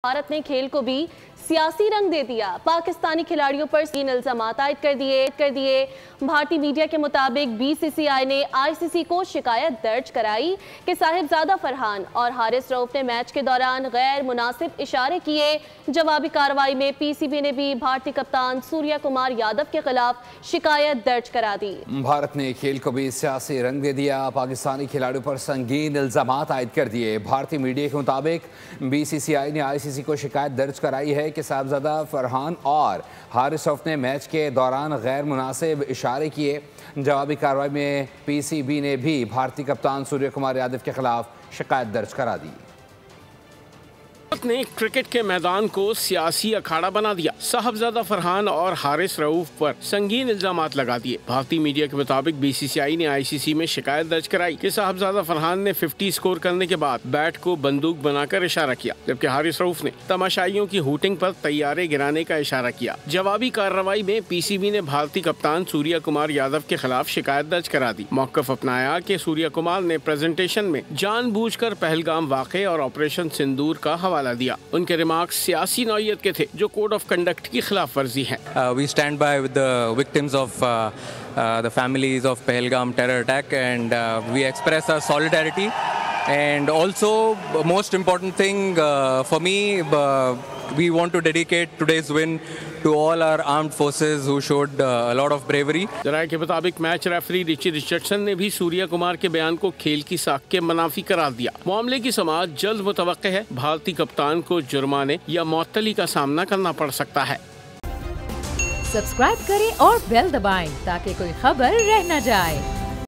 भारत ने खेल को भी सियासी रंग दे दिया। पाकिस्तानी खिलाड़ियों पर तीन इल्जाम आयद कर दिए। भारतीय मीडिया के मुताबिक बीसीसीआई ने आईसीसी को शिकायत दर्ज कराई कि साहिबजादा फरहान और हारिस रऊफ ने मैच के दौरान गैर मुनासिब इशारे किए। जवाबी कार्रवाई में पीसीबी ने भी भारतीय कप्तान सूर्या कुमार यादव के खिलाफ शिकायत दर्ज करा दी। भारत ने खेल को भी सियासी रंग दे दिया। पाकिस्तानी खिलाड़ियों पर संगीन इल्जाम आयद कर दिए। भारतीय मीडिया के मुताबिक बीसीसीआई ने आईसीसी को शिकायत दर्ज कराई है कि साहिबजादा फरहान और हारिस रऊफ ने मैच के दौरान गैर मुनासिब इशारे किए। जवाबी कार्रवाई में पीसीबी ने भी भारतीय कप्तान सूर्य कुमार यादव के खिलाफ शिकायत दर्ज करा दी। भारत ने क्रिकेट के मैदान को सियासी अखाड़ा बना दिया। साहिबजादा फरहान और हारिस रऊफ पर संगीन इल्जामात लगा दिए। भारतीय मीडिया के मुताबिक बीसीसीआई ने आईसीसी में शिकायत दर्ज कराई कि साहिबजादा फरहान ने 50 स्कोर करने के बाद बैट को बंदूक बनाकर इशारा किया, जबकि हारिस रऊफ ने तमाशाइयों की हुटिंग पर तैयारे गिराने का इशारा किया। जवाबी कार्रवाई में पीसीबी ने भारतीय कप्तान सूर्या कुमार यादव के खिलाफ शिकायत दर्ज करा दी। मौक़िफ़ अपनाया कि सूर्या कुमार ने प्रेजेंटेशन में जानबूझकर पहलगाम वाक़े और ऑपरेशन सिंदूर का हवाला दिया। उनके रिमार्क्स सियासी नौयत के थे जो कोड ऑफ कंडक्ट की खिलाफ वर्जी है। We stand by with the victims of the families of Pahalgam terror attack and we express our solidarity, and also most important thing for me, we want to dedicate today's win to all our armed forces who showed a lot of bravery. जराये के मुताबिक match referee Richie Richardson ने भी सूर्या कुमार के बयान को खेल की साख के मुनाफी करार दिया। मामले की समाअत जल्द मुतवक्के है। भारतीय कप्तान को जुर्माने या मुअत्तली का सामना करना पड़ सकता है। सब्सक्राइब करें और बेल दबाएं ताकि कोई खबर रह न जाए।